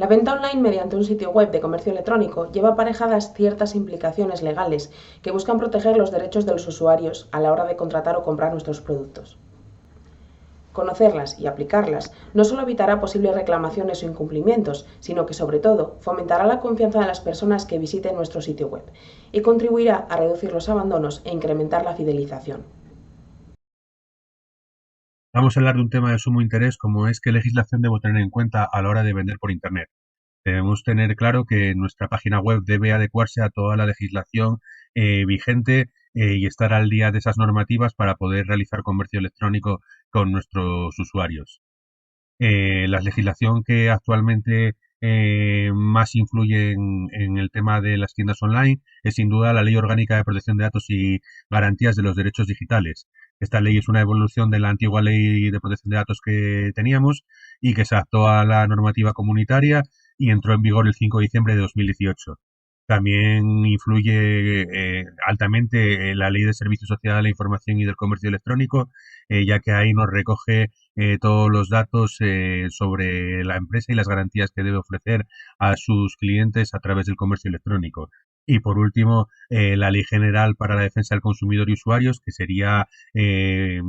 venta online mediante un sitio web de comercio electrónico lleva aparejadas ciertas implicaciones legales que buscan proteger los derechos de los usuarios a la hora de contratar o comprar nuestros productos. Conocerlas y aplicarlas no solo evitará posibles reclamaciones o incumplimientos, sino que sobre todo fomentará la confianza de las personas que visiten nuestro sitio web y contribuirá a reducir los abandonos e incrementar la fidelización. Vamos a hablar de un tema de sumo interés como es qué legislación debo tener en cuenta a la hora de vender por Internet. Debemos tener claro que nuestra página web debe adecuarse a toda la legislación vigente y estar al día de esas normativas para poder realizar comercio electrónico con nuestros usuarios. La legislación que actualmente más influye en el tema de las tiendas online es sin duda la Ley Orgánica de Protección de Datos y Garantías de los Derechos Digitales. Esta ley es una evolución de la antigua Ley de Protección de Datos que teníamos y que se adaptó a la normativa comunitaria y entró en vigor el 5 de diciembre de 2018. También influye altamente la Ley de Servicios Sociales de la Información y del Comercio Electrónico, ya que ahí nos recoge todos los datos sobre la empresa y las garantías que debe ofrecer a sus clientes a través del comercio electrónico. Y por último, la Ley General para la Defensa del Consumidor y Usuarios, que sería eh,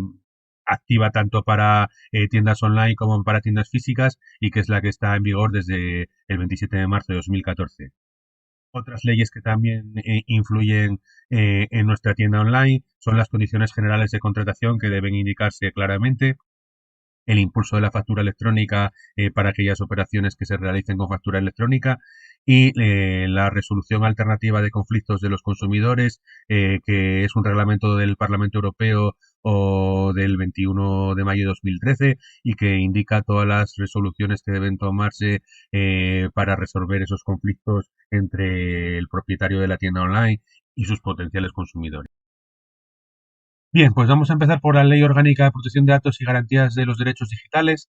activa tanto para tiendas online como para tiendas físicas y que es la que está en vigor desde el 27 de marzo de 2014. Otras leyes que también influyen en nuestra tienda online son las condiciones generales de contratación que deben indicarse claramente, el impulso de la factura electrónica para aquellas operaciones que se realicen con factura electrónica y la resolución alternativa de conflictos de los consumidores, que es un reglamento del Parlamento Europeo o del 21 de mayo de 2013 y que indica todas las resoluciones que deben tomarse para resolver esos conflictos entre el propietario de la tienda online y sus potenciales consumidores. Bien, pues vamos a empezar por la Ley Orgánica de Protección de Datos y Garantías de los Derechos Digitales.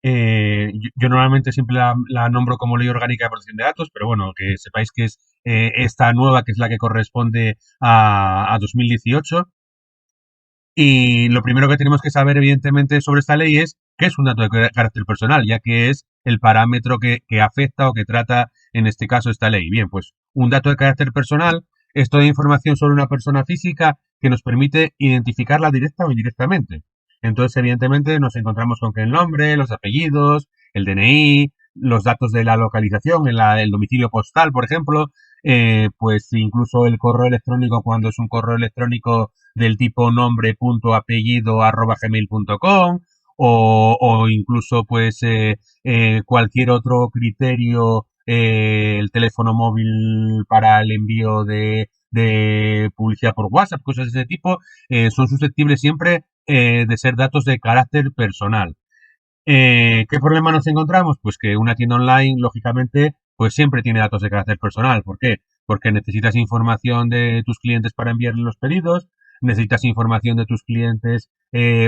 Yo normalmente siempre la nombro como Ley Orgánica de Protección de Datos, pero bueno, que sepáis que es esta nueva, que es la que corresponde a 2018. Y lo primero que tenemos que saber, evidentemente, sobre esta ley es qué es un dato de carácter personal, ya que es el parámetro que afecta o que trata, en este caso, esta ley. Bien, pues un dato de carácter personal es toda información sobre una persona física que nos permite identificarla directa o indirectamente. Entonces, evidentemente, nos encontramos con que el nombre, los apellidos, el DNI, los datos de la localización, el domicilio postal, por ejemplo, pues incluso el correo electrónico, cuando es un correo electrónico del tipo nombre.apellido@gmail.com o incluso pues cualquier otro criterio, el teléfono móvil para el envío de publicidad por WhatsApp, cosas de ese tipo, son susceptibles siempre de ser datos de carácter personal. ¿Qué problema nos encontramos? Pues que una tienda online, lógicamente, pues siempre tiene datos de carácter personal. ¿Por qué? Porque necesitas información de tus clientes para enviarles los pedidos, necesitas información de tus clientes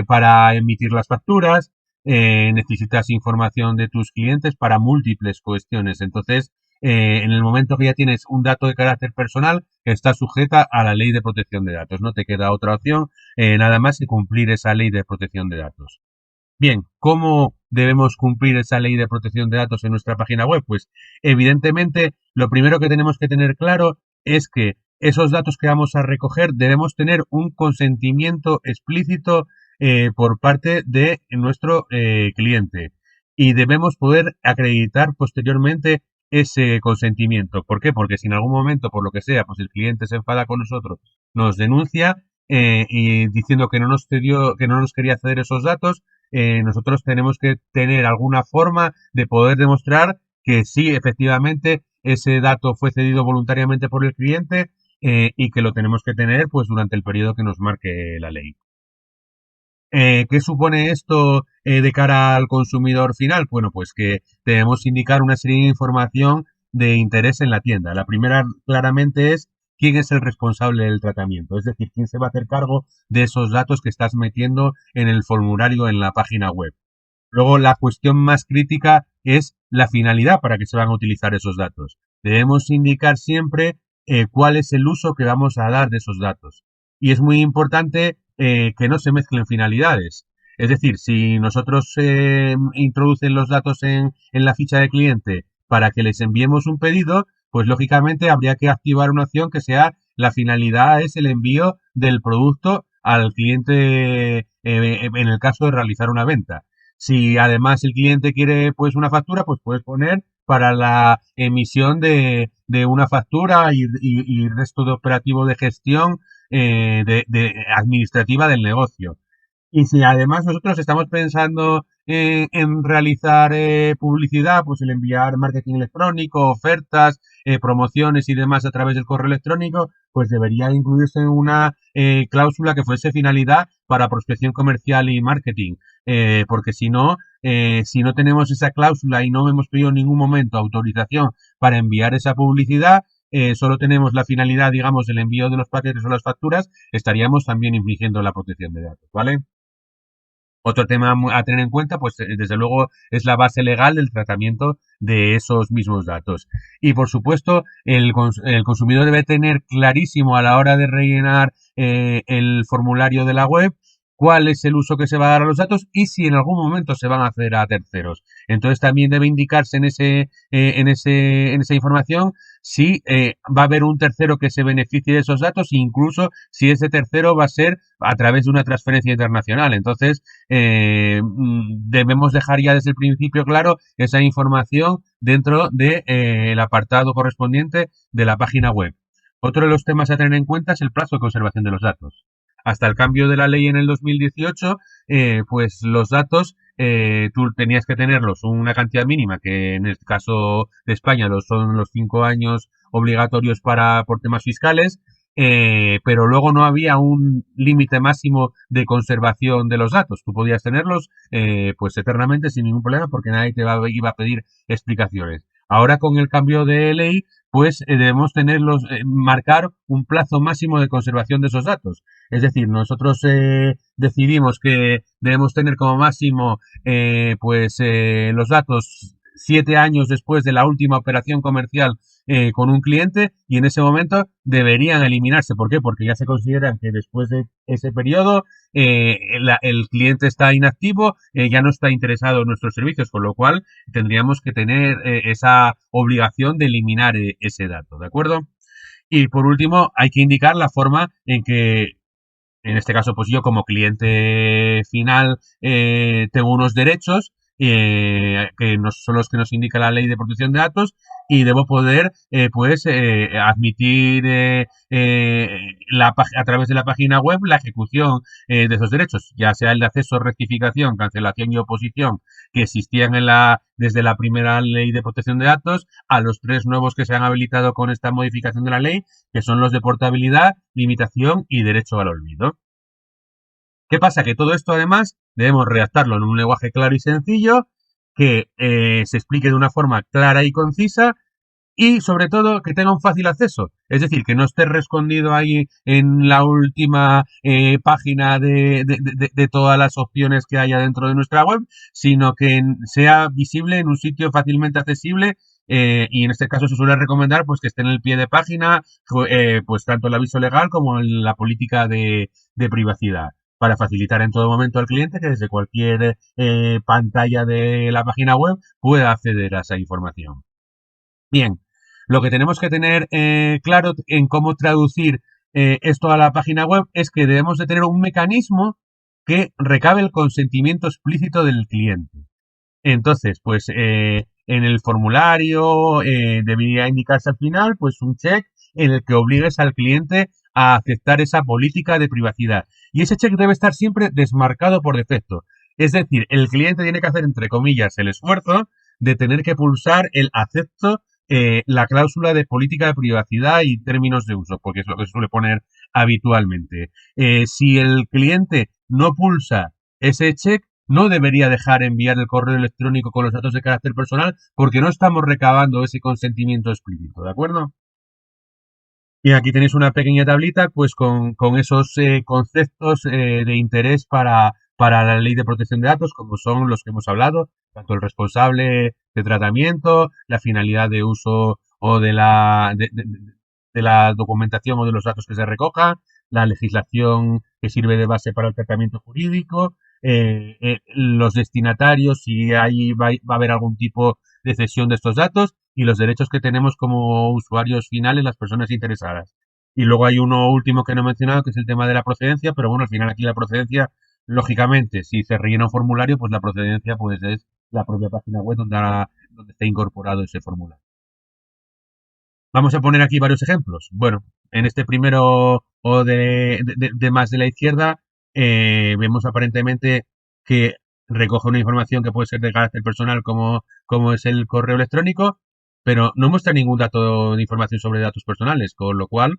para emitir las facturas, necesitas información de tus clientes para múltiples cuestiones. Entonces, en el momento que ya tienes un dato de carácter personal, está sujeta a la ley de protección de datos. No te queda otra opción nada más que cumplir esa ley de protección de datos. Bien, ¿cómo debemos cumplir esa ley de protección de datos en nuestra página web? Pues evidentemente lo primero que tenemos que tener claro es que esos datos que vamos a recoger debemos tener un consentimiento explícito por parte de nuestro cliente y debemos poder acreditar posteriormente ese consentimiento. ¿Por qué? Porque si en algún momento, por lo que sea, pues el cliente se enfada con nosotros, nos denuncia y diciendo que no nos cedió, que no nos quería ceder esos datos, nosotros tenemos que tener alguna forma de poder demostrar que sí, efectivamente, ese dato fue cedido voluntariamente por el cliente y que lo tenemos que tener pues durante el periodo que nos marque la ley. ¿Qué supone esto de cara al consumidor final? Bueno, pues que debemos indicar una serie de información de interés en la tienda. La primera claramente es quién es el responsable del tratamiento, es decir, quién se va a hacer cargo de esos datos que estás metiendo en el formulario en la página web. Luego, la cuestión más crítica es la finalidad para que se van a utilizar esos datos. Debemos indicar siempre cuál es el uso que vamos a dar de esos datos. Y es muy importante que no se mezclen finalidades. Es decir, si nosotros introducen los datos en la ficha de cliente para que les enviemos un pedido, pues lógicamente habría que activar una opción que sea la finalidad es el envío del producto al cliente en el caso de realizar una venta. Si además el cliente quiere pues una factura, pues puedes poner para la emisión de una factura y resto de operativo de gestión administrativa del negocio. Y si además nosotros estamos pensando en realizar publicidad, pues el enviar marketing electrónico, ofertas, promociones y demás a través del correo electrónico, pues debería incluirse una cláusula que fuese finalidad para prospección comercial y marketing. Porque si no tenemos esa cláusula y no hemos pedido en ningún momento autorización para enviar esa publicidad, solo tenemos la finalidad, digamos, del envío de los paquetes o las facturas, estaríamos también infringiendo la protección de datos, ¿vale? Otro tema a tener en cuenta, pues desde luego, es la base legal del tratamiento de esos mismos datos. Y por supuesto, el consumidor debe tener clarísimo a la hora de rellenar el formulario de la web cuál es el uso que se va a dar a los datos y si en algún momento se van a hacer a terceros. Entonces también debe indicarse en esa información si va a haber un tercero que se beneficie de esos datos, incluso si ese tercero va a ser a través de una transferencia internacional. Entonces, debemos dejar ya desde el principio claro esa información dentro del apartado correspondiente de la página web. Otro de los temas a tener en cuenta es el plazo de conservación de los datos. Hasta el cambio de la ley en el 2018, pues los datos tú tenías que tenerlos una cantidad mínima, que en el caso de España son los 5 años obligatorios por temas fiscales, pero luego no había un límite máximo de conservación de los datos. Tú podías tenerlos pues eternamente sin ningún problema porque nadie iba a pedir explicaciones. Ahora con el cambio de ley, pues debemos marcar un plazo máximo de conservación de esos datos. Es decir, nosotros decidimos que debemos tener como máximo los datos 7 años después de la última operación comercial con un cliente y en ese momento deberían eliminarse. ¿Por qué? Porque ya se consideran que después de ese periodo el cliente está inactivo, ya no está interesado en nuestros servicios, con lo cual tendríamos que tener esa obligación de eliminar ese dato, ¿de acuerdo? Y por último, hay que indicar la forma en que en este caso, pues yo como cliente final tengo unos derechos que son los que nos indica la ley de protección de datos y debo poder admitir a través de la página web la ejecución de esos derechos, ya sea el de acceso, rectificación, cancelación y oposición que existían desde la primera ley de protección de datos a los 3 nuevos que se han habilitado con esta modificación de la ley, que son los de portabilidad, limitación y derecho al olvido. ¿Qué pasa? Que todo esto además debemos redactarlo en un lenguaje claro y sencillo, que se explique de una forma clara y concisa y sobre todo que tenga un fácil acceso. Es decir, que no esté rescondido ahí en la última página de todas las opciones que haya dentro de nuestra web, sino que sea visible en un sitio fácilmente accesible y en este caso se suele recomendar pues que esté en el pie de página pues tanto el aviso legal como la política de privacidad para facilitar en todo momento al cliente que desde cualquier pantalla de la página web pueda acceder a esa información. Bien, lo que tenemos que tener claro en cómo traducir esto a la página web es que debemos de tener un mecanismo que recabe el consentimiento explícito del cliente. Entonces, pues en el formulario debería indicarse al final pues un check en el que obligues al cliente a aceptar esa política de privacidad. Y ese check debe estar siempre desmarcado por defecto. Es decir, el cliente tiene que hacer, entre comillas, el esfuerzo de tener que pulsar el acepto la cláusula de política de privacidad y términos de uso, porque es lo que se suele poner habitualmente. Si el cliente no pulsa ese check, no debería dejar enviar el correo electrónico con los datos de carácter personal porque no estamos recabando ese consentimiento explícito, ¿de acuerdo? Y aquí tenéis una pequeña tablita pues con esos conceptos de interés para la ley de protección de datos, como son los que hemos hablado, tanto el responsable de tratamiento, la finalidad de uso o de la documentación o de los datos que se recojan, la legislación que sirve de base para el tratamiento jurídico, los destinatarios, si va a haber algún tipo de cesión de estos datos, y los derechos que tenemos como usuarios finales, las personas interesadas. Y luego hay uno último que no he mencionado, que es el tema de la procedencia, pero bueno, al final aquí la procedencia, lógicamente, si se rellena un formulario, pues la procedencia pues es la propia página web donde está incorporado ese formulario. Vamos a poner aquí varios ejemplos. Bueno, en este primero o de más de la izquierda, vemos aparentemente que recoge una información que puede ser de carácter personal como es el correo electrónico, pero no muestra ningún dato de información sobre datos personales, con lo cual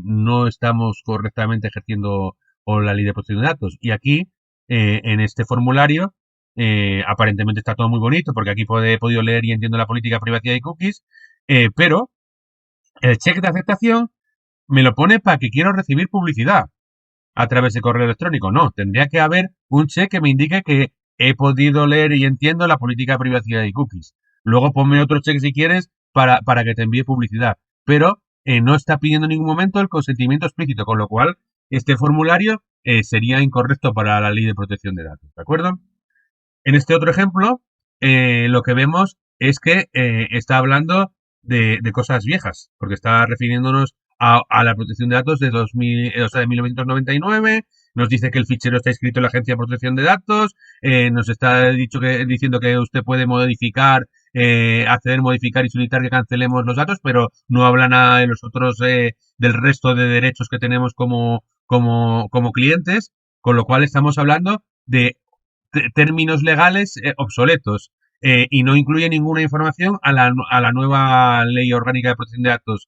no estamos correctamente ejerciendo o la ley de protección de datos. Y aquí, en este formulario, aparentemente está todo muy bonito, porque aquí he podido leer y entiendo la política de privacidad y cookies, pero el cheque de aceptación me lo pone para que quiero recibir publicidad a través de correo electrónico. No, tendría que haber un cheque que me indique que he podido leer y entiendo la política de privacidad y cookies. Luego ponme otro cheque si quieres para que te envíe publicidad. Pero no está pidiendo en ningún momento el consentimiento explícito, con lo cual este formulario sería incorrecto para la ley de protección de datos. ¿De acuerdo? En este otro ejemplo, lo que vemos es que está hablando de cosas viejas, porque está refiriéndonos a la protección de datos de 2000, o sea, de 1999, nos dice que el fichero está inscrito en la Agencia de Protección de Datos, nos está diciendo que usted puede modificar, acceder, modificar y solicitar que cancelemos los datos, pero no habla nada de los otros, del resto de derechos que tenemos como clientes, con lo cual estamos hablando de términos legales obsoletos y no incluye ninguna información a la nueva ley orgánica de protección de datos,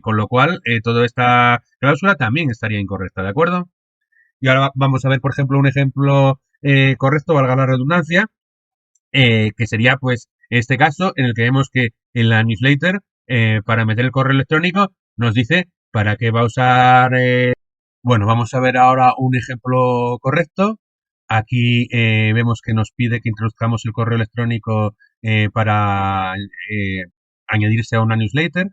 con lo cual toda esta cláusula también estaría incorrecta, ¿de acuerdo? Y ahora vamos a ver, por ejemplo, un ejemplo correcto, valga la redundancia, que sería pues este caso en el que vemos que en la newsletter, para meter el correo electrónico, nos dice para qué va a usar. Bueno, vamos a ver ahora un ejemplo correcto. Aquí vemos que nos pide que introduzcamos el correo electrónico para añadirse a una newsletter,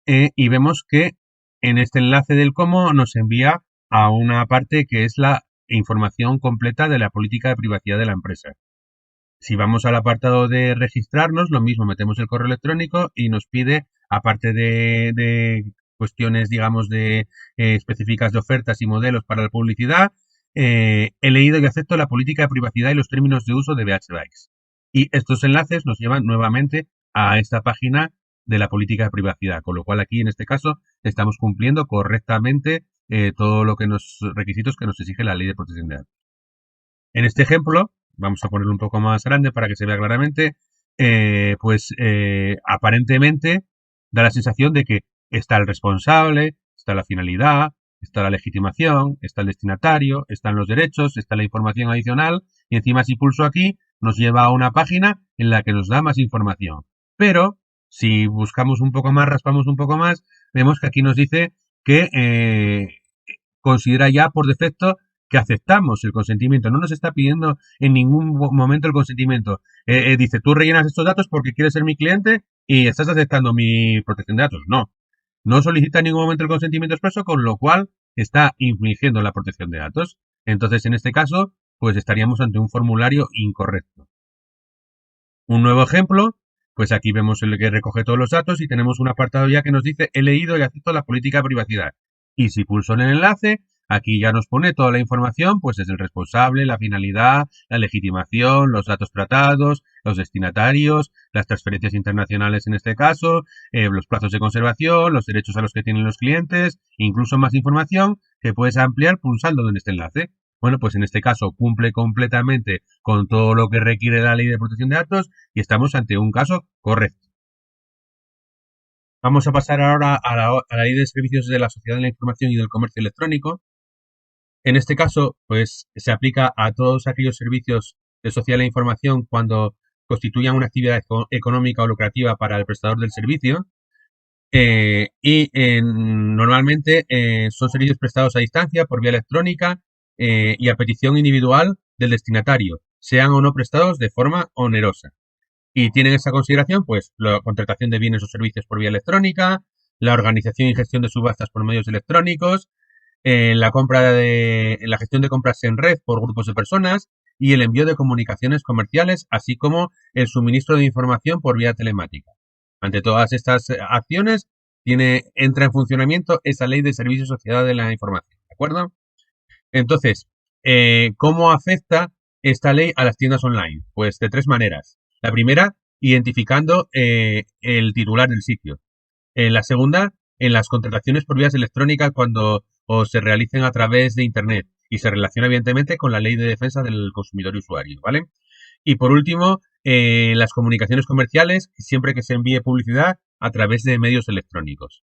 y vemos que en este enlace del cómo nos envía a una parte que es la información completa de la política de privacidad de la empresa. Si vamos al apartado de registrarnos, lo mismo, metemos el correo electrónico y nos pide, aparte de cuestiones, digamos, específicas de ofertas y modelos para la publicidad, he leído y acepto la política de privacidad y los términos de uso de BH Bytes. Y estos enlaces nos llevan nuevamente a esta página de la política de privacidad, con lo cual aquí, en este caso, estamos cumpliendo correctamente todo lo que los requisitos que nos exige la ley de protección de datos. En este ejemplo, vamos a ponerlo un poco más grande para que se vea claramente, aparentemente da la sensación de que está el responsable, está la finalidad, está la legitimación, está el destinatario, están los derechos, está la información adicional y encima si pulso aquí nos lleva a una página en la que nos da más información. Pero si buscamos un poco más, raspamos un poco más, vemos que aquí nos dice que considera ya por defecto que aceptamos el consentimiento. No nos está pidiendo en ningún momento el consentimiento. Dice, tú rellenas estos datos porque quieres ser mi cliente y estás aceptando mi protección de datos. No, no solicita en ningún momento el consentimiento expreso, con lo cual está infringiendo la protección de datos. Entonces, en este caso, pues estaríamos ante un formulario incorrecto. Un nuevo ejemplo, pues aquí vemos el que recoge todos los datos y tenemos un apartado ya que nos dice he leído y acepto la política de privacidad. Y si pulso en el enlace, aquí ya nos pone toda la información, pues es el responsable, la finalidad, la legitimación, los datos tratados, los destinatarios, las transferencias internacionales en este caso, los plazos de conservación, los derechos a los que tienen los clientes, incluso más información que puedes ampliar pulsando en este enlace. Bueno, pues en este caso cumple completamente con todo lo que requiere la ley de protección de datos y estamos ante un caso correcto. Vamos a pasar ahora a la ley de servicios de la sociedad de la información y del comercio electrónico. En este caso, pues se aplica a todos aquellos servicios de sociedad de la información cuando constituyan una actividad económica o lucrativa para el prestador del servicio. Normalmente son servicios prestados a distancia por vía electrónica y a petición individual del destinatario, sean o no prestados de forma onerosa. Y tienen esa consideración, pues, la contratación de bienes o servicios por vía electrónica, la organización y gestión de subastas por medios electrónicos, la gestión de compras en red por grupos de personas y el envío de comunicaciones comerciales, así como el suministro de información por vía telemática. Ante todas estas acciones, entra en funcionamiento esa ley de servicios y sociedad de la información, ¿de acuerdo? Entonces, ¿cómo afecta esta ley a las tiendas online? Pues de tres maneras. La primera, identificando el titular del sitio. La segunda, en las contrataciones por vías electrónicas cuando se realicen a través de Internet y se relaciona evidentemente con la ley de defensa del consumidor y usuario, ¿vale? Y por último, las comunicaciones comerciales, siempre que se envíe publicidad a través de medios electrónicos.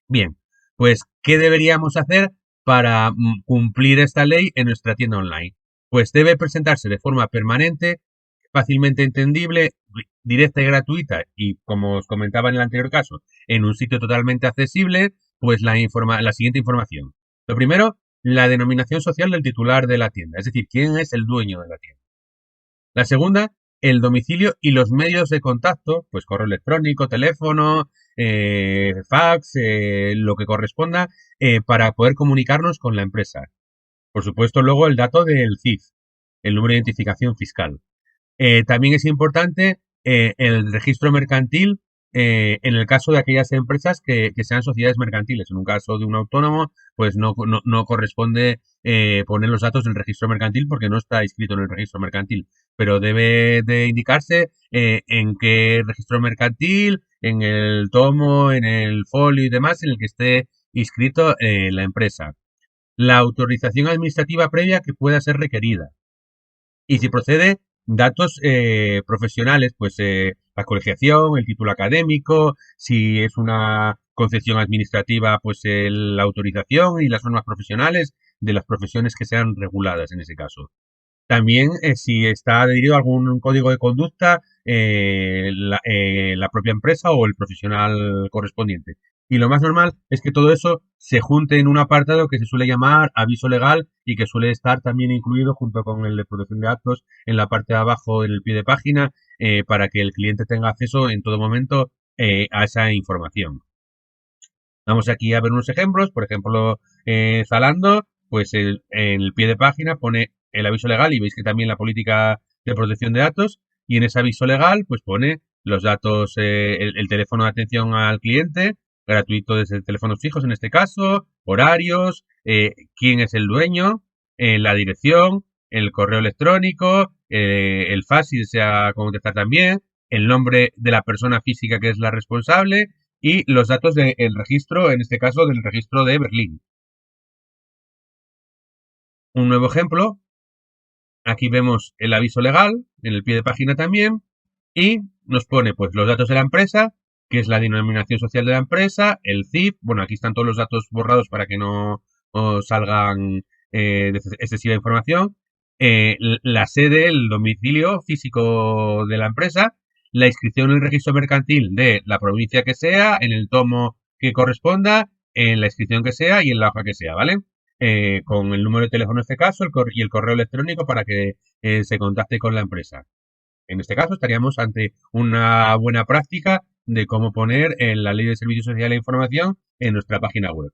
Bien, pues, ¿qué deberíamos hacer para cumplir esta ley en nuestra tienda online? Pues debe presentarse de forma permanente, fácilmente entendible, directa y gratuita y, como os comentaba en el anterior caso, en un sitio totalmente accesible, pues la siguiente información. Lo primero, la denominación social del titular de la tienda, es decir, quién es el dueño de la tienda. La segunda, el domicilio y los medios de contacto, pues correo electrónico, teléfono, fax, lo que corresponda, para poder comunicarnos con la empresa. Por supuesto, luego el dato del CIF, el número de identificación fiscal. También es importante el registro mercantil en el caso de aquellas empresas que sean sociedades mercantiles. En un caso de un autónomo, pues no corresponde poner los datos del registro mercantil porque no está inscrito en el registro mercantil, pero debe de indicarse en qué registro mercantil, en el tomo, en el folio y demás en el que esté inscrito la empresa. La autorización administrativa previa que pueda ser requerida. Y si procede, datos profesionales, pues la colegiación, el título académico, si es una concesión administrativa, pues la autorización y las normas profesionales de las profesiones que sean reguladas en ese caso. También, si está adherido a algún código de conducta, la propia empresa o el profesional correspondiente. Y lo más normal es que todo eso se junte en un apartado que se suele llamar aviso legal y que suele estar también incluido junto con el de protección de datos en la parte de abajo, en el pie de página, para que el cliente tenga acceso en todo momento a esa información. Vamos aquí a ver unos ejemplos. Por ejemplo, Zalando, pues en el pie de página pone el aviso legal y veis que también la política de protección de datos. Y en ese aviso legal, pues pone los datos, el teléfono de atención al cliente, gratuito desde teléfonos fijos en este caso, horarios, quién es el dueño, la dirección, el correo electrónico, el fax si desea contestar también, el nombre de la persona física que es la responsable y los datos del registro, en este caso del registro de Berlín. Un nuevo ejemplo, aquí vemos el aviso legal, en el pie de página también, y nos pone pues los datos de la empresa, que es la denominación social de la empresa, el CIF, bueno, aquí están todos los datos borrados para que no salgan excesiva información, la sede, el domicilio físico de la empresa, la inscripción en el registro mercantil de la provincia que sea, en el tomo que corresponda, en la inscripción que sea y en la hoja que sea, ¿vale? Con el número de teléfono en este caso y el correo electrónico para que se contacte con la empresa. En este caso estaríamos ante una buena práctica de cómo poner en la Ley de Servicios Sociales de la Información en nuestra página web.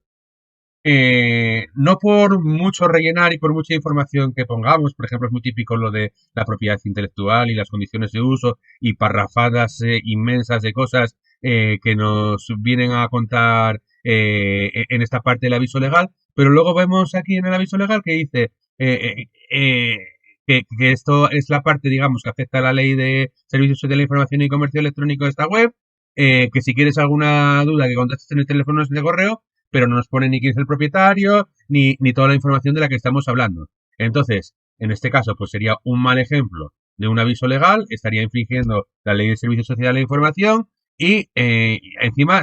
No por mucho rellenar y por mucha información que pongamos, por ejemplo, es muy típico lo de la propiedad intelectual y las condiciones de uso y parrafadas inmensas de cosas que nos vienen a contar en esta parte del aviso legal, pero luego vemos aquí en el aviso legal que dice que esto es la parte, digamos, que afecta a la ley de servicios de la información y comercio electrónico de esta web, que si quieres alguna duda que contactes en el teléfono de correo, pero no nos pone ni quién es el propietario, ni toda la información de la que estamos hablando. Entonces, en este caso, pues sería un mal ejemplo de un aviso legal, estaría infringiendo la ley de servicios sociales de la información y encima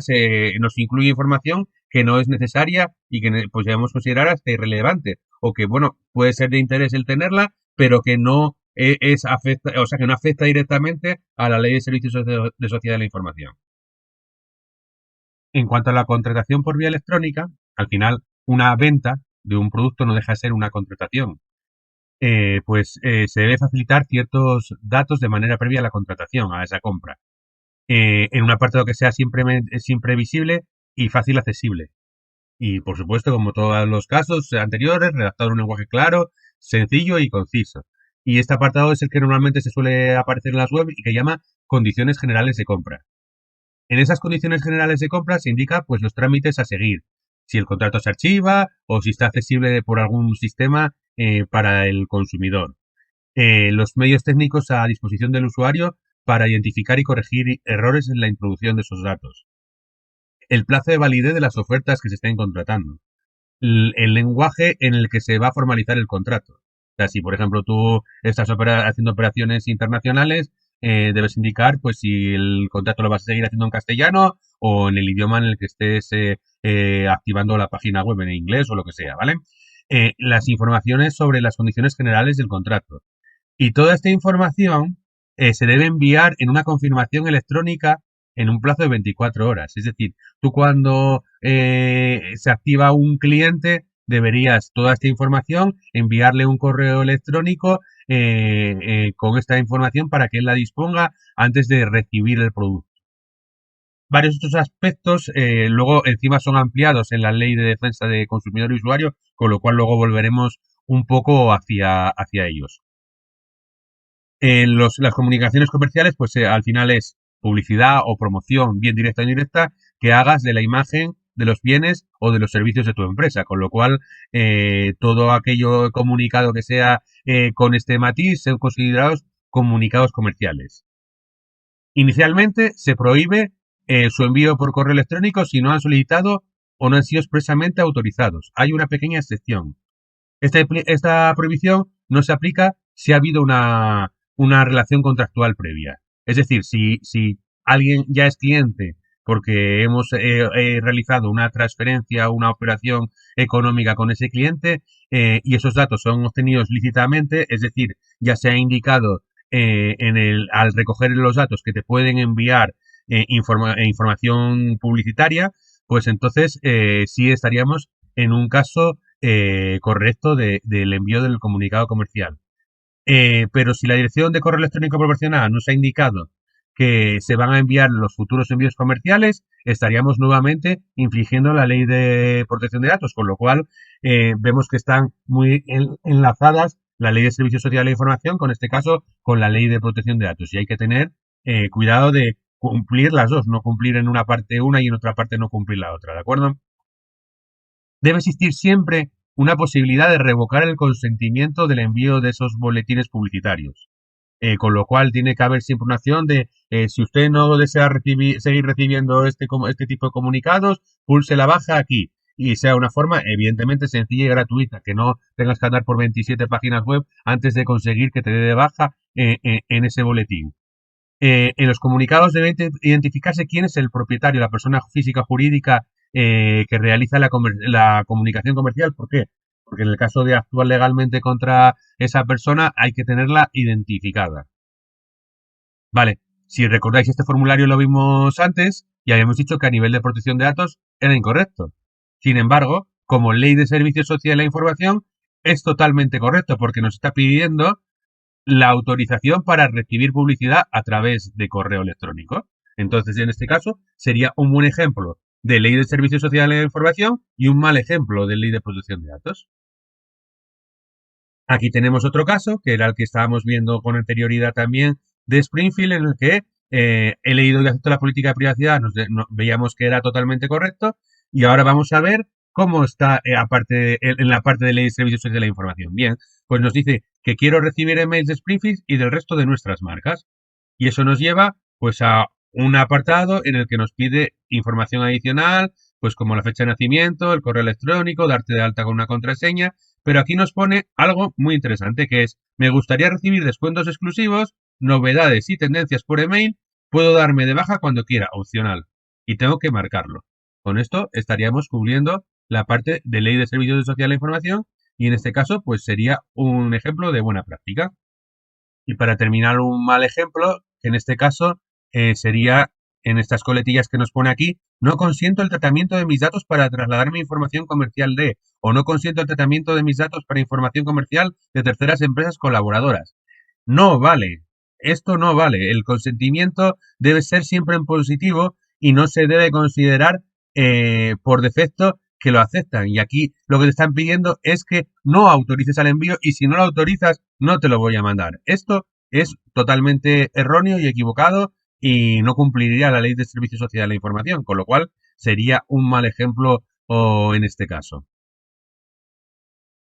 nos incluye información que no es necesaria y que pues debemos considerar hasta irrelevante o que, bueno, puede ser de interés el tenerla, pero que no afecta, o sea, que no afecta directamente a la ley de servicios de sociedad de la información. En cuanto a la contratación por vía electrónica, al final una venta de un producto no deja de ser una contratación. Se debe facilitar ciertos datos de manera previa a la contratación, a esa compra, en un apartado que sea siempre visible y fácil accesible. Y, por supuesto, como todos los casos anteriores, redactar un lenguaje claro, sencillo y conciso. y este apartado es el que normalmente se suele aparecer en las web y que llama condiciones generales de compra. En esas condiciones generales de compra se indica pues los trámites a seguir, si el contrato se archiva o si está accesible por algún sistema para el consumidor. Los medios técnicos a disposición del usuario para identificar y corregir errores en la introducción de esos datos. El plazo de validez de las ofertas que se estén contratando. El lenguaje en el que se va a formalizar el contrato. O sea, si por ejemplo tú estás haciendo operaciones internacionales, debes indicar pues si el contrato lo vas a seguir haciendo en castellano o en el idioma en el que estés activando la página web en inglés o lo que sea, ¿vale? Las informaciones sobre las condiciones generales del contrato. Y toda esta información se debe enviar en una confirmación electrónica en un plazo de 24 horas. Es decir, tú cuando se activa un cliente, deberías toda esta información enviarle un correo electrónico con esta información para que él la disponga antes de recibir el producto. Varios otros aspectos luego encima son ampliados en la Ley de Defensa de Consumidor y Usuario, con lo cual luego volveremos un poco hacia ellos. Las comunicaciones comerciales, pues al final es publicidad o promoción, bien directa o indirecta, que hagas de la imagen de los bienes o de los servicios de tu empresa, con lo cual todo aquello comunicado que sea con este matiz son considerados comunicados comerciales. Inicialmente se prohíbe su envío por correo electrónico si no han solicitado o no han sido expresamente autorizados. Hay una pequeña excepción. Esta prohibición no se aplica si ha habido una relación contractual previa. Es decir, si alguien ya es cliente porque hemos realizado una transferencia o una operación económica con ese cliente y esos datos son obtenidos lícitamente, es decir, ya se ha indicado al recoger los datos que te pueden enviar información publicitaria, pues entonces sí estaríamos en un caso correcto del envío del comunicado comercial. Pero si la dirección de correo electrónico proporcionada nos ha indicado que se van a enviar los futuros envíos comerciales, estaríamos nuevamente infringiendo la ley de protección de datos, con lo cual vemos que están muy enlazadas la ley de Servicios Sociales de la Información, con este caso con la ley de protección de datos. Y hay que tener cuidado de cumplir las dos, no cumplir en una parte una y en otra parte no cumplir la otra, ¿de acuerdo? Debe existir siempre una posibilidad de revocar el consentimiento del envío de esos boletines publicitarios. Con lo cual tiene que haber siempre una opción de si usted no desea seguir recibiendo este tipo de comunicados, pulse la baja aquí. Y sea una forma evidentemente sencilla y gratuita, que no tengas que andar por 27 páginas web antes de conseguir que te dé de baja en ese boletín. En los comunicados debe identificarse quién es el propietario, la persona física o jurídica que realiza la comunicación comercial. ¿Por qué? Porque en el caso de actuar legalmente contra esa persona hay que tenerla identificada. Vale, si recordáis este formulario lo vimos antes y habíamos dicho que a nivel de protección de datos era incorrecto. Sin embargo, como ley de servicios sociales de la información, es totalmente correcto porque nos está pidiendo la autorización para recibir publicidad a través de correo electrónico. Entonces, en este caso, sería un buen ejemplo de ley de servicios sociales de la información y un mal ejemplo de ley de protección de datos. Aquí tenemos otro caso, que era el que estábamos viendo con anterioridad también de Springfield, en el que he leído y acepto la política de privacidad, veíamos que era totalmente correcto, y ahora vamos a ver cómo está en la parte de ley de servicios sociales de la información. Bien, pues nos dice que quiero recibir emails de Springfield y del resto de nuestras marcas. Y eso nos lleva pues a un apartado en el que nos pide información adicional, pues como la fecha de nacimiento, el correo electrónico, darte de alta con una contraseña, pero aquí nos pone algo muy interesante que es, me gustaría recibir descuentos exclusivos, novedades y tendencias por email, puedo darme de baja cuando quiera, opcional, y tengo que marcarlo. Con esto estaríamos cubriendo la parte de ley de servicios de social e información y en este caso pues sería un ejemplo de buena práctica. Y para terminar un mal ejemplo, que en este caso sería en estas coletillas que nos pone aquí, no consiento el tratamiento de mis datos para trasladar mi información comercial o no consiento el tratamiento de mis datos para información comercial de terceras empresas colaboradoras. No vale. Esto no vale. El consentimiento debe ser siempre en positivo y no se debe considerar por defecto que lo aceptan. Y aquí lo que te están pidiendo es que no autorices al envío y si no lo autorizas, no te lo voy a mandar. Esto es totalmente erróneo y equivocado y no cumpliría la ley de Servicio Social de la Información, con lo cual sería un mal ejemplo en este caso.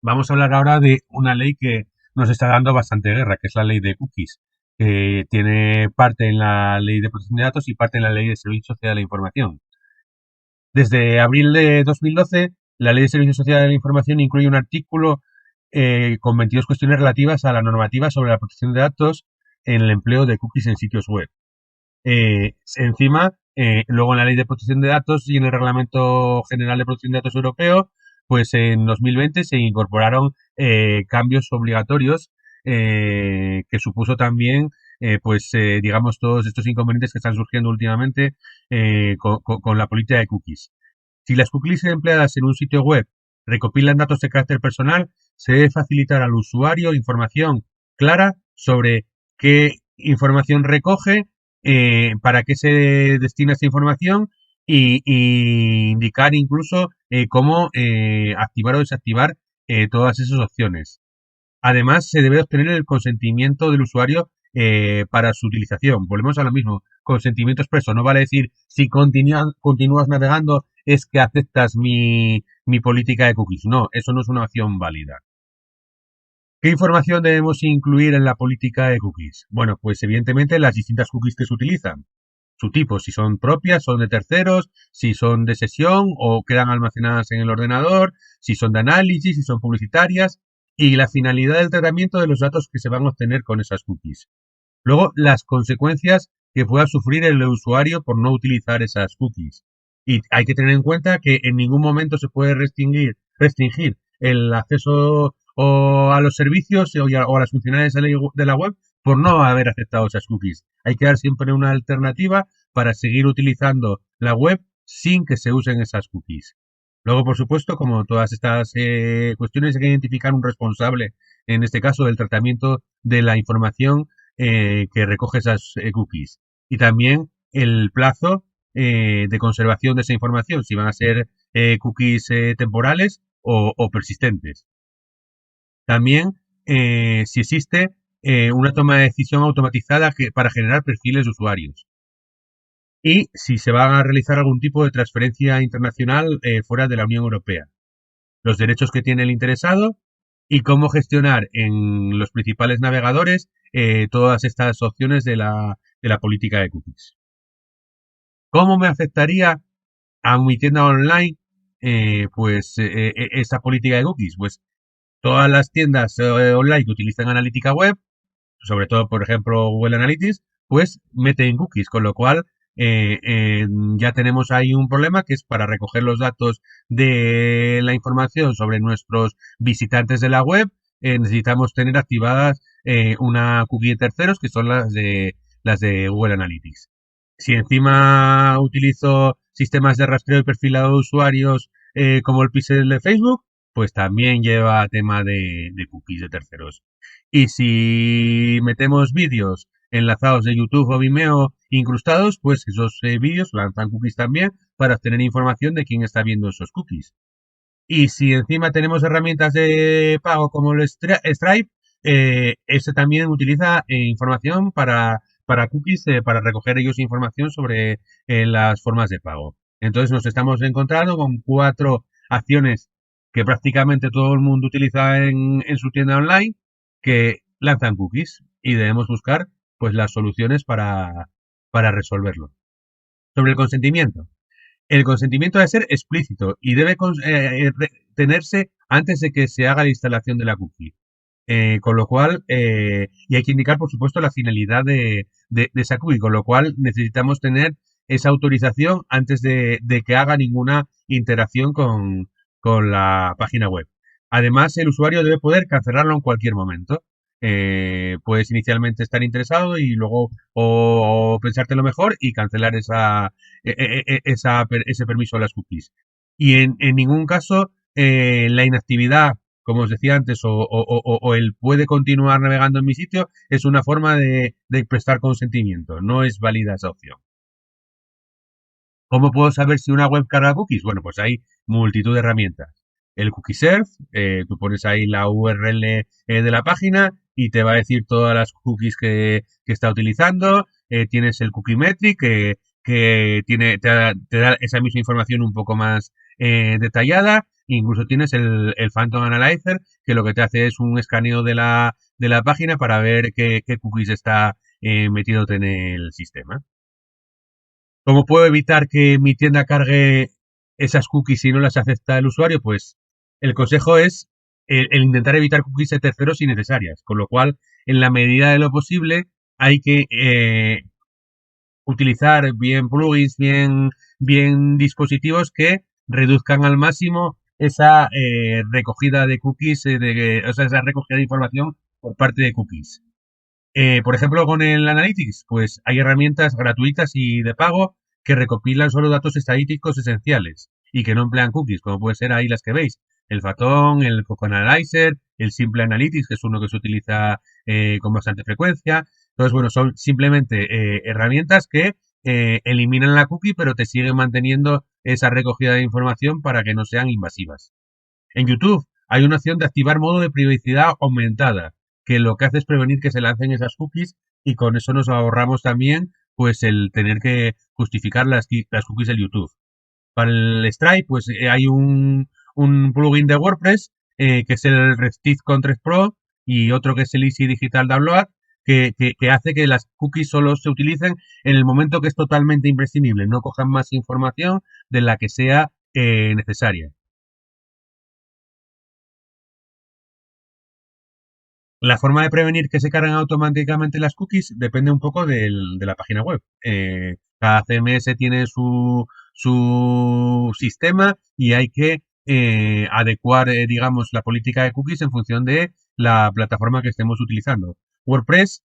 Vamos a hablar ahora de una ley que nos está dando bastante guerra, que es la ley de cookies, que tiene parte en la ley de protección de datos y parte en la ley de Servicio Social de la Información. Desde abril de 2012, la ley de Servicio Social de la Información incluye un artículo con 22 cuestiones relativas a la normativa sobre la protección de datos en el empleo de cookies en sitios web. Encima, luego en la Ley de Protección de Datos y en el Reglamento General de Protección de Datos Europeo, pues en 2020 se incorporaron cambios obligatorios que supuso también, digamos, todos estos inconvenientes que están surgiendo últimamente con la política de cookies. Si las cookies empleadas en un sitio web recopilan datos de carácter personal, se debe facilitar al usuario información clara sobre qué información recoge, para qué se destina esta información y indicar incluso cómo activar o desactivar todas esas opciones. Además, se debe obtener el consentimiento del usuario para su utilización. Volvemos a lo mismo, consentimiento expreso. No vale decir si continúas navegando es que aceptas mi política de cookies. No, eso no es una opción válida. ¿Qué información debemos incluir en la política de cookies? Bueno, pues evidentemente las distintas cookies que se utilizan, su tipo, si son propias, son de terceros, si son de sesión o quedan almacenadas en el ordenador, si son de análisis, si son publicitarias y la finalidad del tratamiento de los datos que se van a obtener con esas cookies. Luego, las consecuencias que pueda sufrir el usuario por no utilizar esas cookies. Y hay que tener en cuenta que en ningún momento se puede restringir el acceso a los servicios o a las funcionalidades de la web por no haber aceptado esas cookies. Hay que dar siempre una alternativa para seguir utilizando la web sin que se usen esas cookies. Luego, por supuesto, como todas estas cuestiones, hay que identificar un responsable, en este caso, del tratamiento de la información que recoge esas cookies. Y también el plazo de conservación de esa información, si van a ser cookies temporales o persistentes. También si existe una toma de decisión automatizada para generar perfiles de usuarios. Y si se va a realizar algún tipo de transferencia internacional fuera de la Unión Europea. Los derechos que tiene el interesado y cómo gestionar en los principales navegadores todas estas opciones de la política de cookies. ¿Cómo me afectaría a mi tienda online esta política de cookies? Pues todas las tiendas online que utilizan analítica web, sobre todo, por ejemplo, Google Analytics, pues meten cookies, con lo cual ya tenemos ahí un problema que es para recoger los datos de la información sobre nuestros visitantes de la web, necesitamos tener activadas una cookie de terceros que son las de Google Analytics. Si encima utilizo sistemas de rastreo y perfilado de usuarios como el pixel de Facebook, pues también lleva tema de cookies de terceros. Y si metemos vídeos enlazados de YouTube o Vimeo incrustados, pues esos vídeos lanzan cookies también para obtener información de quién está viendo esos cookies. Y si encima tenemos herramientas de pago como el Stripe, este también utiliza información para cookies, para recoger ellos información sobre las formas de pago. Entonces nos estamos encontrando con 4 acciones que prácticamente todo el mundo utiliza en su tienda online que lanzan cookies y debemos buscar pues las soluciones para resolverlo. Sobre el consentimiento. El consentimiento debe ser explícito y debe tenerse antes de que se haga la instalación de la cookie. Con lo cual, y hay que indicar, por supuesto, la finalidad de esa cookie, con lo cual necesitamos tener esa autorización antes de que haga ninguna interacción con la página web. Además, el usuario debe poder cancelarlo en cualquier momento. Puedes inicialmente estar interesado y luego o pensártelo mejor y cancelar ese permiso a las cookies. Y en ningún caso la inactividad, como os decía antes, o el puede continuar navegando en mi sitio, es una forma de prestar consentimiento. No es válida esa opción. ¿Cómo puedo saber si una web carga cookies? Bueno, pues hay multitud de herramientas. El cookie surf, tú pones ahí la URL de la página y te va a decir todas las cookies que está utilizando. Tienes el cookie metric que te da esa misma información un poco más detallada. Incluso tienes el Phantom Analyzer que lo que te hace es un escaneo de la página para ver qué cookies está metido en el sistema. ¿Cómo puedo evitar que mi tienda cargue esas cookies si no las acepta el usuario? Pues el consejo es el intentar evitar cookies de terceros innecesarias, con lo cual, en la medida de lo posible, hay que utilizar bien plugins, bien dispositivos que reduzcan al máximo esa recogida de cookies, o sea, esa recogida de información por parte de cookies. Por ejemplo, con el Analytics, pues hay herramientas gratuitas y de pago que recopilan solo datos estadísticos esenciales y que no emplean cookies, como puede ser ahí las que veis. El Phantom, el Coco Analyzer, el Simple Analytics, que es uno que se utiliza con bastante frecuencia. Entonces, bueno, son simplemente herramientas que eliminan la cookie, pero te siguen manteniendo esa recogida de información para que no sean invasivas. En YouTube hay una opción de activar modo de privacidad aumentada, que lo que hace es prevenir que se lancen esas cookies y con eso nos ahorramos también pues el tener que justificar las cookies del YouTube. Para el Stripe pues hay un plugin de WordPress que es el Restit Control Pro y otro que es el Easy Digital Download que hace que las cookies solo se utilicen en el momento que es totalmente imprescindible, no cojan más información de la que sea necesaria. La forma de prevenir que se carguen automáticamente las cookies depende un poco de la página web. Cada CMS tiene su sistema y hay que adecuar, digamos, la política de cookies en función de la plataforma que estemos utilizando. WordPress,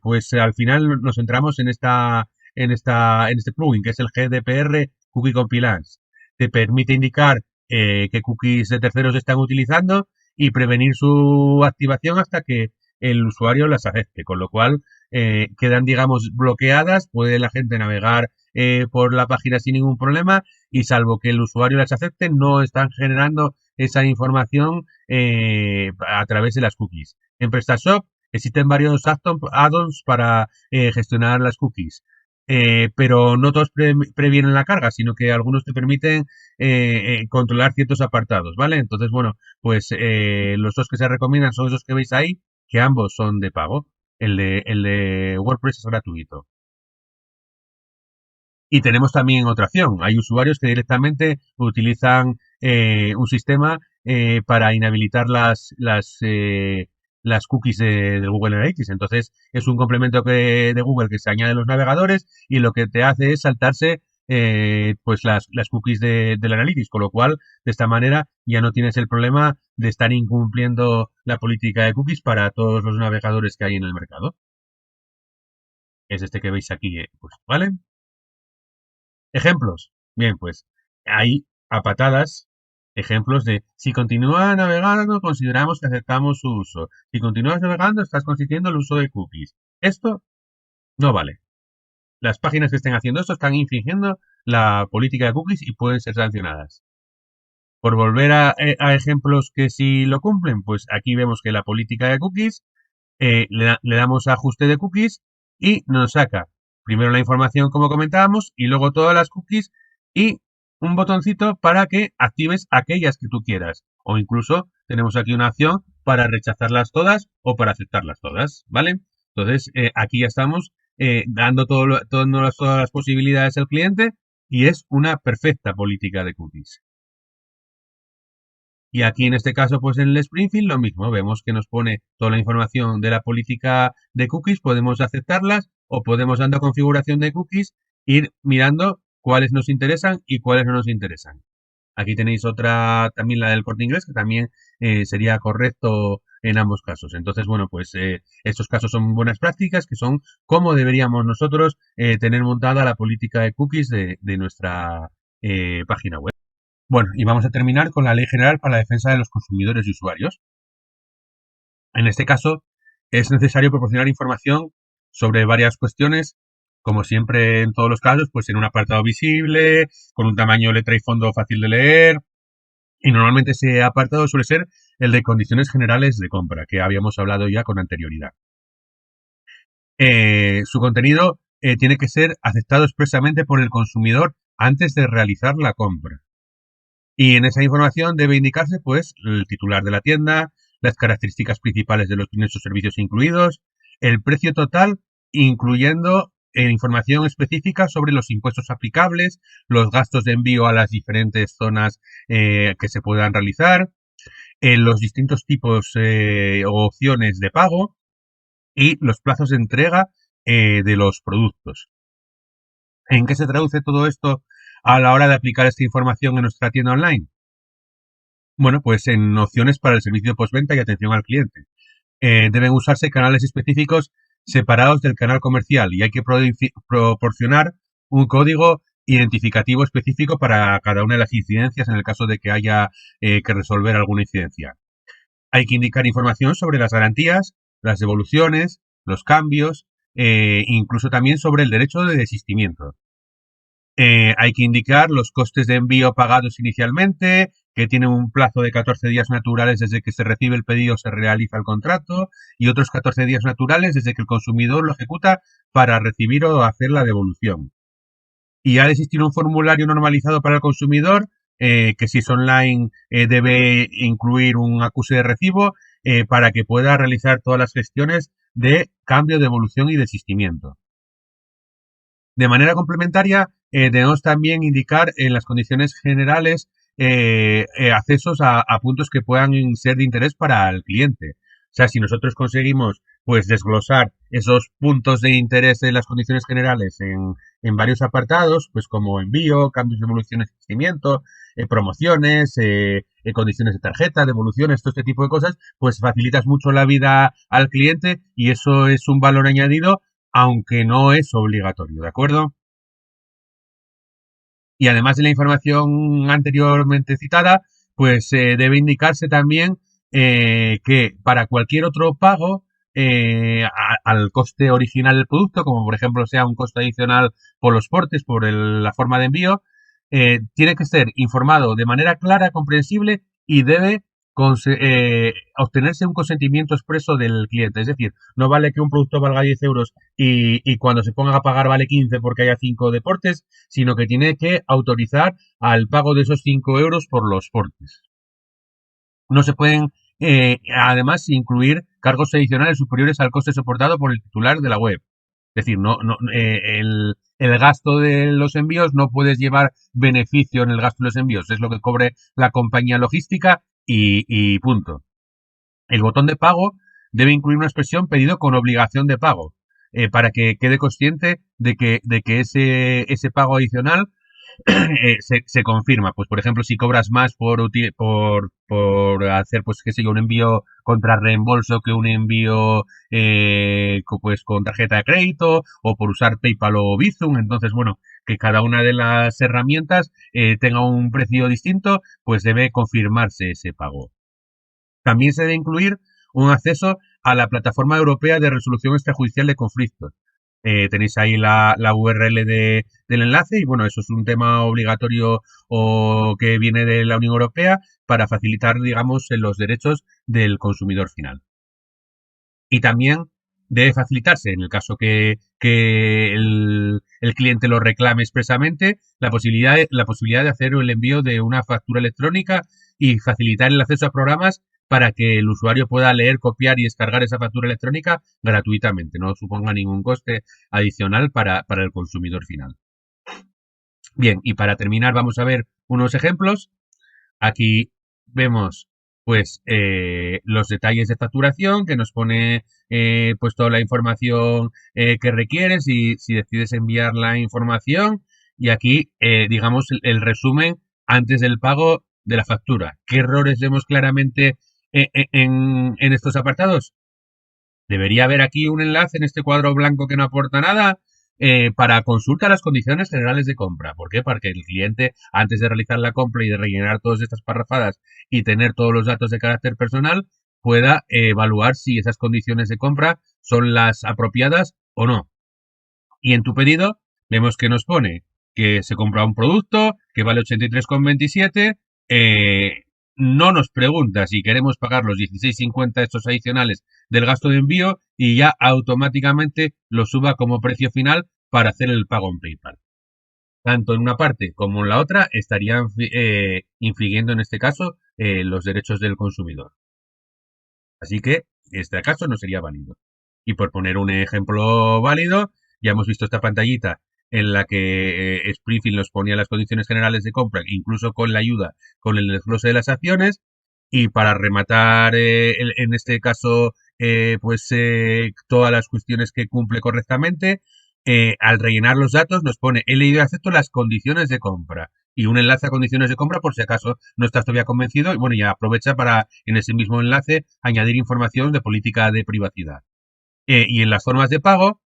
pues al final nos centramos en este plugin, que es el GDPR Cookie Compliance. Te permite indicar qué cookies de terceros están utilizando y prevenir su activación hasta que el usuario las acepte, con lo cual quedan, digamos, bloqueadas, puede la gente navegar por la página sin ningún problema y salvo que el usuario las acepte, no están generando esa información a través de las cookies. En PrestaShop existen varios add-ons para gestionar las cookies. Pero no todos previenen la carga, sino que algunos te permiten controlar ciertos apartados, ¿vale? Entonces, bueno, pues los dos que se recomiendan son esos que veis ahí, que ambos son de pago. El de WordPress es gratuito. Y tenemos también otra opción. Hay usuarios que directamente utilizan un sistema para inhabilitar las cookies de Google Analytics. Entonces, es un complemento de Google que se añade en los navegadores y lo que te hace es saltarse pues las cookies del Analytics, con lo cual, de esta manera, ya no tienes el problema de estar incumpliendo la política de cookies para todos los navegadores que hay en el mercado. Es este que veis aquí, pues, ¿vale? Ejemplos. Bien, pues hay a patadas ejemplos de si continúa navegando, consideramos que aceptamos su uso. Si continúas navegando, estás consintiendo el uso de cookies. Esto no vale. Las páginas que estén haciendo esto están infringiendo la política de cookies y pueden ser sancionadas. Por volver a ejemplos que sí lo cumplen, pues aquí vemos que la política de cookies, le damos a ajuste de cookies y nos saca primero la información como comentábamos y luego todas las cookies y un botoncito para que actives aquellas que tú quieras. O incluso tenemos aquí una opción para rechazarlas todas o para aceptarlas todas, ¿vale? Entonces, aquí ya estamos dando todas las posibilidades al cliente y es una perfecta política de cookies. Y aquí en este caso, pues en el Springfield lo mismo, vemos que nos pone toda la información de la política de cookies, podemos aceptarlas o podemos dando configuración de cookies, ir mirando cuáles nos interesan y cuáles no nos interesan. Aquí tenéis otra, también la del Corte Inglés, que también sería correcto en ambos casos. Entonces, bueno, pues estos casos son buenas prácticas, que son cómo deberíamos nosotros tener montada la política de cookies de nuestra página web. Bueno, y vamos a terminar con la Ley General para la Defensa de los Consumidores y Usuarios. En este caso, es necesario proporcionar información sobre varias cuestiones Como siempre en todos los casos, pues en un apartado visible, con un tamaño letra y fondo fácil de leer. Y normalmente ese apartado suele ser el de condiciones generales de compra, que habíamos hablado ya con anterioridad. Su contenido tiene que ser aceptado expresamente por el consumidor antes de realizar la compra. Y en esa información debe indicarse, pues, el titular de la tienda, las características principales de los bienes o servicios incluidos, el precio total, incluyendo información específica sobre los impuestos aplicables, los gastos de envío a las diferentes zonas que se puedan realizar, los distintos tipos o opciones de pago y los plazos de entrega de los productos. ¿En qué se traduce todo esto a la hora de aplicar esta información en nuestra tienda online? Bueno, pues en opciones para el servicio de postventa y atención al cliente. Deben usarse canales específicos separados del canal comercial y hay que proporcionar un código identificativo específico para cada una de las incidencias en el caso de que haya que resolver alguna incidencia. Hay que indicar información sobre las garantías, las devoluciones, los cambios, incluso también sobre el derecho de desistimiento. Hay que indicar los costes de envío pagados inicialmente, que tienen un plazo de 14 días naturales desde que se recibe el pedido, se realiza el contrato, y otros 14 días naturales desde que el consumidor lo ejecuta para recibir o hacer la devolución. Y ha de existir un formulario normalizado para el consumidor, que si es online debe incluir un acuse de recibo para que pueda realizar todas las gestiones de cambio, devolución y desistimiento. De manera complementaria, debemos también indicar en las condiciones generales accesos a puntos que puedan ser de interés para el cliente. O sea, si nosotros conseguimos pues desglosar esos puntos de interés de las condiciones generales en varios apartados, pues como envío, cambios de evolución y seguimiento, promociones, condiciones de tarjeta, devoluciones, todo este tipo de cosas, pues facilitas mucho la vida al cliente y eso es un valor añadido aunque no es obligatorio, ¿de acuerdo? Y además de la información anteriormente citada, pues debe indicarse también que para cualquier otro pago al coste original del producto, como por ejemplo sea un coste adicional por los portes, por la forma de envío, tiene que ser informado de manera clara, comprensible y debe obtenerse un consentimiento expreso del cliente. Es decir, no vale que un producto valga 10 euros y cuando se ponga a pagar vale 15 porque haya 5 deportes, sino que tiene que autorizar al pago de esos 5 euros por los portes. No se pueden, además, incluir cargos adicionales superiores al coste soportado por el titular de la web. Es decir, el gasto de los envíos no puedes llevar beneficio en el gasto de los envíos, es lo que cobre la compañía logística y punto. El botón de pago debe incluir una expresión pedido con obligación de pago, para que quede consciente de que ese pago adicional se confirma. Pues, por ejemplo, si cobras más por hacer, pues, qué sé yo, un envío contra reembolso que un envío pues con tarjeta de crédito o por usar PayPal o Bizum, entonces, bueno, que cada una de las herramientas tenga un precio distinto, pues debe confirmarse ese pago. También se debe incluir un acceso a la plataforma europea de resolución extrajudicial de conflictos. Tenéis ahí la URL del enlace y bueno, eso es un tema obligatorio o que viene de la Unión Europea para facilitar, digamos, los derechos del consumidor final. Y también debe facilitarse, en el caso que el cliente lo reclame expresamente, la posibilidad de hacer el envío de una factura electrónica y facilitar el acceso a programas para que el usuario pueda leer, copiar y descargar esa factura electrónica gratuitamente, no suponga ningún coste adicional para el consumidor final. Bien, y para terminar vamos a ver unos ejemplos. Aquí vemos pues los detalles de facturación que nos pone pues toda la información que requieres y si decides enviar la información y aquí digamos el resumen antes del pago de la factura. ¿Qué errores vemos claramente en estos apartados? Debería haber aquí un enlace en este cuadro blanco que no aporta nada para consulta las condiciones generales de compra. ¿Por qué? Para que el cliente, antes de realizar la compra y de rellenar todas estas parrafadas y tener todos los datos de carácter personal, pueda evaluar si esas condiciones de compra son las apropiadas o no. Y en tu pedido vemos que nos pone que se compra un producto que vale 83,27. No nos pregunta si queremos pagar los 16,50 estos adicionales del gasto de envío y ya automáticamente lo suba como precio final para hacer el pago en PayPal. Tanto en una parte como en la otra estarían infringiendo en este caso los derechos del consumidor. Así que este caso no sería válido. Y por poner un ejemplo válido, ya hemos visto esta pantallita en la que Springfield nos ponía las condiciones generales de compra, incluso con la ayuda, con el desglose de las acciones. Y para rematar, en este caso, todas las cuestiones que cumple correctamente, al rellenar los datos nos pone he leído y acepto las condiciones de compra y un enlace a condiciones de compra por si acaso no estás todavía convencido y bueno, ya aprovecha para en ese mismo enlace añadir información de política de privacidad. Y en las formas de pago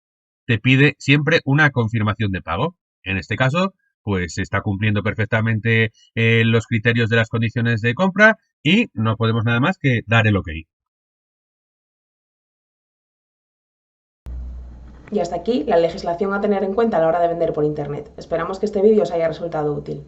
te pide siempre una confirmación de pago. En este caso, pues se está cumpliendo perfectamente los criterios de las condiciones de compra y no podemos nada más que dar el OK. Y hasta aquí la legislación a tener en cuenta a la hora de vender por Internet. Esperamos que este vídeo os haya resultado útil.